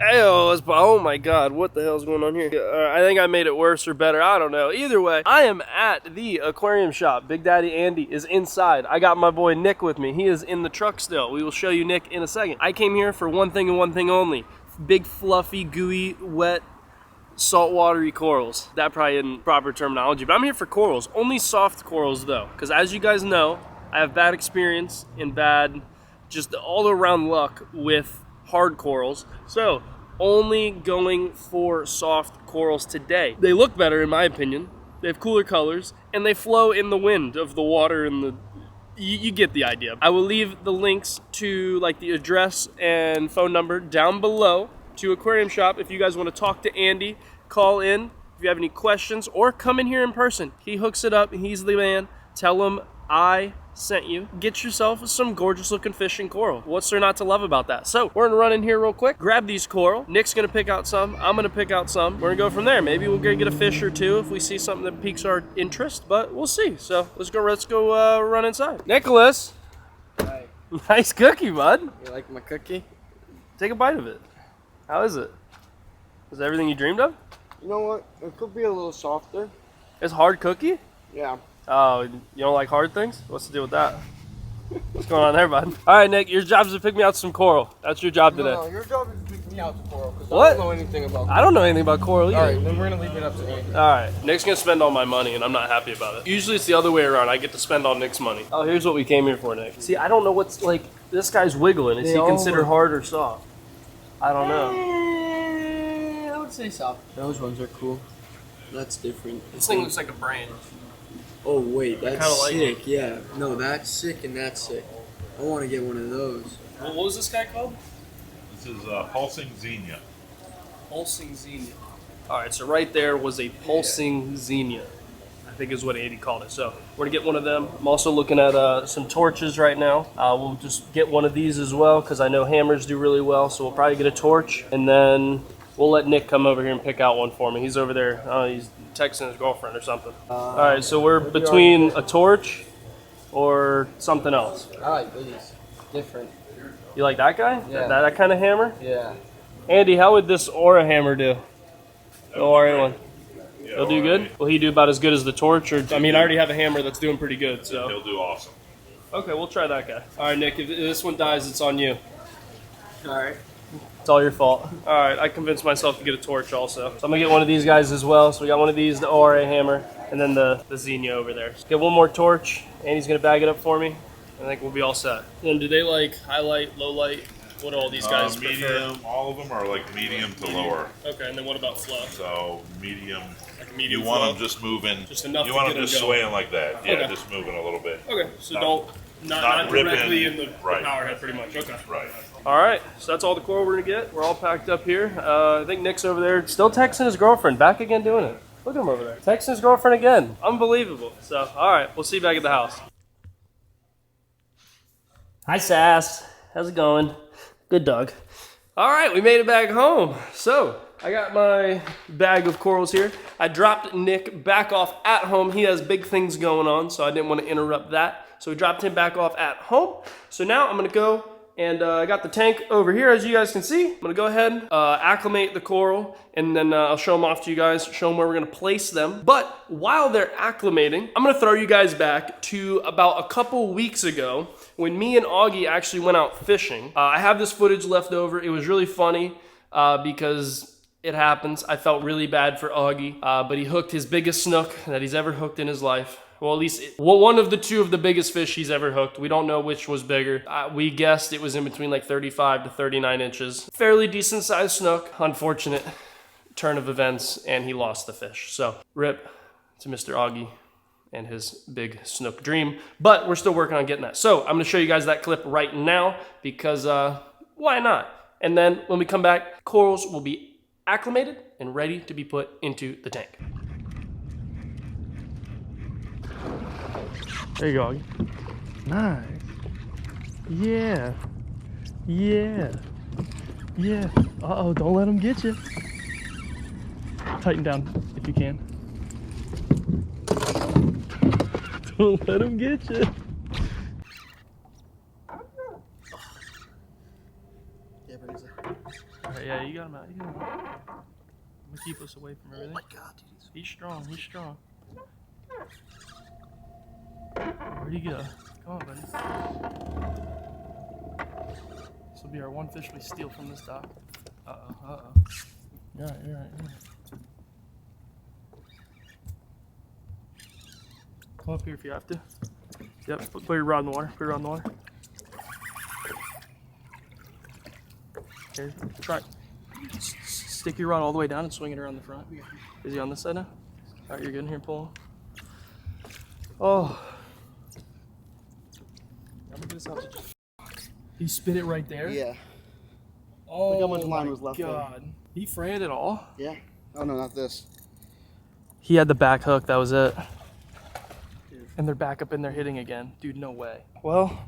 Ayo, oh my god, what the hell's going on here? I think I made it worse or better, I don't know. Either way, I am at the aquarium shop. Big Daddy Andy is inside. I got my boy Nick with me. He is in the truck still. We will show you Nick in a second. I came here for one thing and one thing only. Big, fluffy, gooey, wet, saltwatery corals. That probably isn't proper terminology, but I'm here for corals. Only soft corals though, because as you guys know, I have bad experience and bad, just all around luck with hard corals. So only going for soft corals today. They look better in my opinion. They have cooler colors and they flow in the wind of the water and the, you get the idea. I will leave the links to like the address and phone number down below to Aquarium Shop. If you guys want to talk to Andy, call in. If you have any questions or come in here in person. He hooks it up, he's the man. Tell him I sent you. Get yourself some gorgeous looking fish and coral. What's there not to love about that? So we're gonna run in here real quick, grab these coral. Nick's gonna pick out some, I'm gonna pick out some. We're gonna go from there. Maybe we'll get a fish or two if we see something that piques our interest, but we'll see. So let's go run inside. Nicholas. Hi. Nice cookie, bud. You like my cookie? Take a bite of it. How is it? Is it everything you dreamed of? You know what? It could be a little softer. It's hard cookie? Yeah. Oh, you don't like hard things? What's the deal with that? What's going on there, bud? All right, Nick, your job is to pick me out some coral. That's your job today. No, your job is to pick me out the coral because What? I don't know anything about coral. I don't know anything about coral either. All right, then we're gonna leave it up to Andy. All right, Nick's gonna spend all my money and I'm not happy about it. Usually it's the other way around. I get to spend all Nick's money. Oh, here's what we came here for, Nick. See, I don't know what's like, this guy's wiggling. Is he considered hard or soft? I don't know. I would say soft. Those ones are cool. That's different. This thing looks like a brain. Oh wait, that's like sick. Yeah. No, that's sick and that's sick. I want to get one of those. Well, what was this guy called? This is pulsing xenia. Pulsing xenia. All right, so right there was a pulsing xenia, I think is what Andy called it. So we're gonna get one of them. I'm also looking at some torches right now. We'll just get one of these as well because I know hammers do really well. So we'll probably get a torch and then we'll let Nick come over here and pick out one for me. He's over there. He's texting his girlfriend or something. All right, so we're between a torch or something else. I like these. Different. You like that guy? Yeah. That kind of hammer? Yeah. Andy, how would this Aura hammer do? The Aura one. Yeah, He'll do good? Will he do about as good as the torch? Or I mean, I already have a hammer that's doing pretty good, so. He'll do awesome. Okay, we'll try that guy. All right, Nick, if this one dies, it's on you. All right. It's all your fault. All right, I convinced myself to get a torch also. So I'm gonna get one of these guys as well. So we got one of these, the ORA hammer, and then the xenia over there. So get one more torch. Andy's gonna bag it up for me. I think we'll be all set. And do they like highlight, low light? What do all these guys Medium, prefer? all of them are like medium to lower. Okay, and then what about flow? So medium, Like a medium you want flow? them just moving, Just enough you to want get them just them going. swaying like that. Yeah, Okay. just moving a little bit. Okay, so Not- not ripping, directly in the right. power head pretty much. Okay. Right. All right, so that's all the coral we're gonna get. We're all packed up here. I think Nick's over there still texting his girlfriend. Back again doing it. Look at him over there. Texting his girlfriend again. Unbelievable. So, all right, we'll see you back at the house. Hi, Sass. How's it going? Good dog. All right, we made it back home. So, I got my bag of corals here. I dropped Nick back off at home. He has big things going on, so I didn't want to interrupt that. So we dropped him back off at home. So now I'm gonna go and I got the tank over here, as you guys can see. I'm gonna go ahead, acclimate the coral, and then I'll show them off to you guys, show them where we're gonna place them. But while they're acclimating, I'm gonna throw you guys back to about a couple weeks ago when me and Augie actually went out fishing. I have this footage left over. It was really funny because it happens. I felt really bad for Augie, but he hooked his biggest snook that he's ever hooked in his life. Well, at least one of the two of the biggest fish he's ever hooked. We don't know which was bigger. We guessed it was in between like 35 to 39 inches. Fairly decent sized snook. Unfortunate turn of events, and he lost the fish. So rip to Mr. Augie and his big snook dream. But we're still working on getting that. So I'm gonna show you guys that clip right now because why not? And then when we come back, corals will be acclimated and ready to be put into the tank. There you go, Augie. Nice. Yeah. Yeah. Yeah. Uh-oh, don't let them get you. Tighten down if you can. Don't let them get you. Yeah, but All right, Yeah, you got him out. You got him out. I'm gonna keep us away from everything. Oh my God, dude. He's strong. He's strong. Where'd he go? Come on, buddy. This will be our one fish we steal from this dock. Uh-oh, uh-oh. You're right, you're right, you're right. Come up here if you have to. Yep, put your rod in the water. Put your rod in the water. Here, try. Stick your rod all the way down and swing it around the front. Is he on this side now? All right, you're good. Here, pull him. Oh. I'm gonna get this out. He spit it right there? Yeah. Oh, Look how much line was left God. He frayed it all? Yeah. Oh no, not this. He had the back hook, that was it. And they're back up in there hitting again. Dude, no way. Well,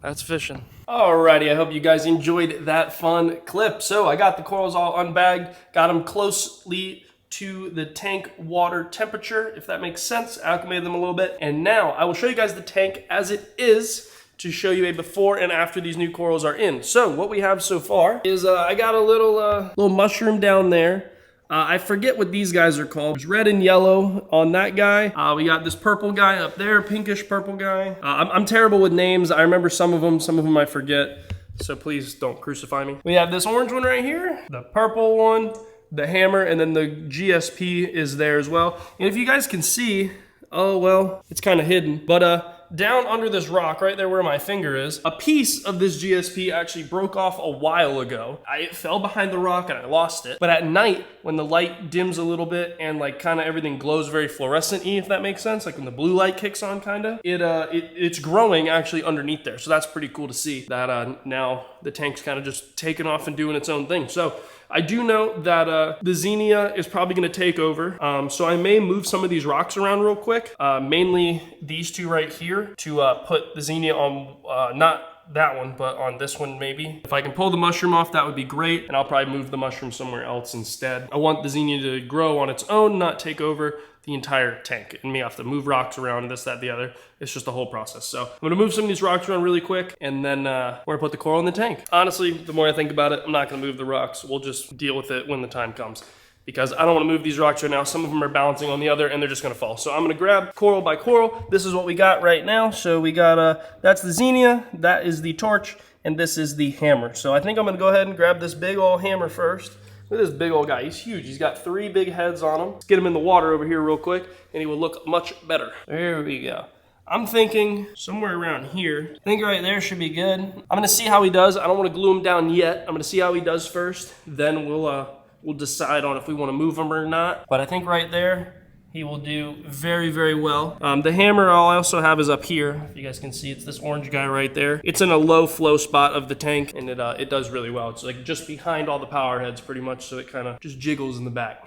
that's fishing. Alrighty, I hope you guys enjoyed that fun clip. So I got the corals all unbagged, got them closely to the tank water temperature, if that makes sense. Acclimated them a little bit. And now I will show you guys the tank as it is to show you a before and after these new corals are in. So what we have so far is I got a little mushroom down there. I forget what these guys are called. There's red and yellow on that guy. We got this purple guy up there, pinkish purple guy. I'm terrible with names. I remember some of them I forget. So please don't crucify me. We have this orange one right here, the purple one, the hammer, and then the GSP is there as well. And if you guys can see, oh well, it's kind of hidden, but down under this rock, right there where my finger is, a piece of this GSP actually broke off a while ago. It fell behind the rock and I lost it. But at night, when the light dims a little bit and like kind of everything glows very fluorescent-y, if that makes sense, like when the blue light kicks on kind of, it's growing actually underneath there. So that's pretty cool to see that now the tank's kind of just taking off and doing its own thing. So I do know that the Xenia is probably going to take over, so I may move some of these rocks around real quick, mainly these two right here to put the Xenia on, not that one, but on this one maybe. If I can pull the mushroom off, that would be great, and I'll probably move the mushroom somewhere else instead. I want the Xenia to grow on its own, not take over the entire tank, and me have to move rocks around, this, that, the other. It's just a whole process. So I'm gonna move some of these rocks around really quick, and then we're gonna put the coral in the tank. Honestly, the more I think about it, I'm not gonna move the rocks. We'll just deal with it when the time comes, because I don't wanna move these rocks right now. Some of them are balancing on the other, and they're just gonna fall. So I'm gonna grab coral by coral. This is what we got right now. So we got, that's the Xenia, that is the torch, and this is the hammer. So I think I'm gonna go ahead and grab this big old hammer first. Look at this big old guy, he's huge. He's got 3 big heads on him. Let's get him in the water over here real quick, and he will look much better. There we go. I'm thinking somewhere around here. I think right there should be good. I'm gonna see how he does. I don't wanna glue him down yet. I'm gonna see how he does first. Then we'll decide on if we wanna move him or not. But I think right there, he will do very, very well. The hammer I'll also have is up here. If you guys can see, it's this orange guy right there. It's in a low flow spot of the tank, and it does really well. It's like just behind all the power heads pretty much, so it kind of just jiggles in the back.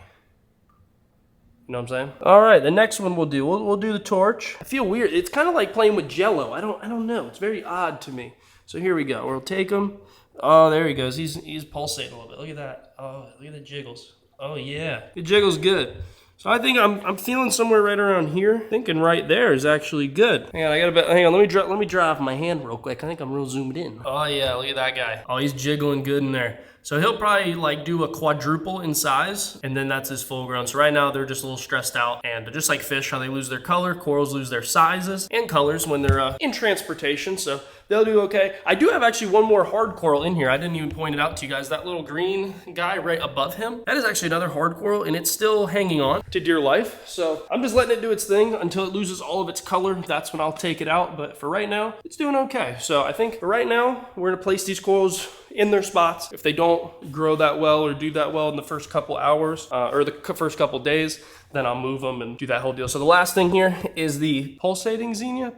You know what I'm saying? All right, the next one we'll do. We'll do the torch. I feel weird. It's kind of like playing with Jello. I don't know. It's very odd to me. So here we go. We'll take him. Oh, there he goes. He's pulsating a little bit. Look at that. Oh, look at the jiggles. Oh yeah, it jiggles good. So I think I'm feeling somewhere right around here. Thinking right there is actually good. Hang on, hang on. Let me dry off my hand real quick. I think I'm real zoomed in. Oh yeah, look at that guy. Oh, he's jiggling good in there. So he'll probably like do a quadruple in size, and then that's his full grown. So right now they're just a little stressed out, and just like fish, how they lose their color, corals lose their sizes and colors when they're in transportation. So they'll do okay. I do have actually one more hard coral in here. I didn't even point it out to you guys. That little green guy right above him, that is actually another hard coral, and it's still hanging on to dear life. So I'm just letting it do its thing until it loses all of its color. That's when I'll take it out. But for right now, it's doing okay. So I think for right now, we're gonna place these corals in their spots. If they don't grow that well or do that well in the first couple hours or the first couple days, then I'll move them and do that whole deal. So the last thing here is the pulsing Xenia.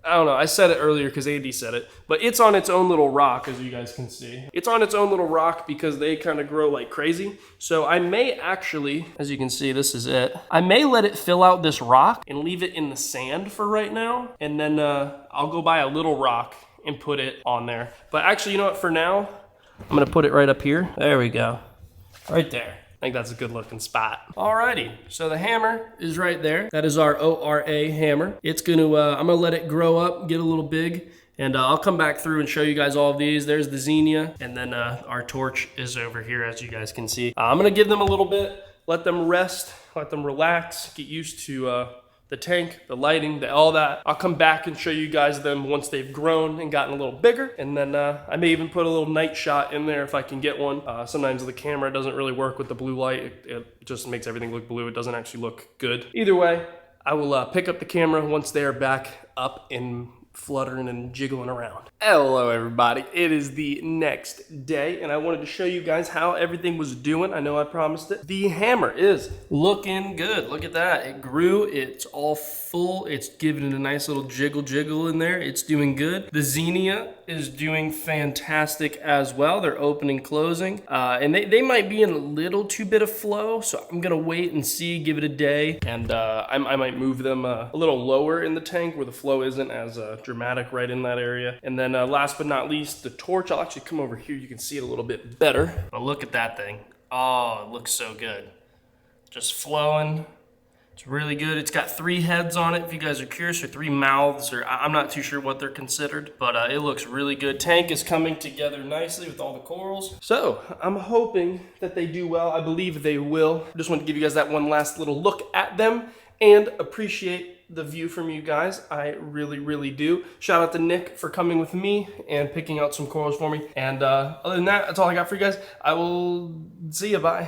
I don't know, I said it earlier because Andy said it, but it's on its own little rock, as you guys can see. It's on its own little rock because they kind of grow like crazy. So I may actually, as you can see, this is it. I may let it fill out this rock and leave it in the sand for right now. And then I'll go buy a little rock and put it on there. But actually, you know what, for now, I'm gonna put it right up here. There we go, right there. I think that's a good looking spot. Alrighty, so the hammer is right there. That is our ORA hammer. It's gonna, I'm gonna let it grow up, get a little big, And I'll come back through and show you guys all of these. There's the Xenia, and then our torch is over here, as you guys can see. I'm gonna give them a little bit, let them rest, let them relax, get used to the tank, the lighting, all that. I'll come back and show you guys them once they've grown and gotten a little bigger. And then I may even put a little night shot in there if I can get one. Sometimes the camera doesn't really work with the blue light. It just makes everything look blue. It doesn't actually look good. Either way, I will pick up the camera once they're back up and fluttering and jiggling around. Hello everybody, it is the next day and I wanted to show you guys how everything was doing. I know I promised it. The hammer is looking good. Look at that, it grew, it's all full, it's giving it a nice little jiggle in there. It's doing good. The Xenia is doing fantastic as well. They're opening, closing, and they might be in a little too bit of flow, so I'm gonna wait and see, give it a day, and I might move them a little lower in the tank where the flow isn't as dramatic right in that area. And then last but not least, the torch. I'll actually come over here, you can see it a little bit better. But look at that thing. Oh, it looks so good. Just flowing. It's really good. It's got 3 heads on it, if you guys are curious, or 3 mouths, or I'm not too sure what they're considered, but it looks really good. Tank is coming together nicely with all the corals. So I'm hoping that they do well. I believe they will. Just want to give you guys that one last little look at them and appreciate the view from you guys. I really do. Shout out to Nick for coming with me and picking out some corals for me. And other than that, that's all I got for you guys. I will see you. Bye.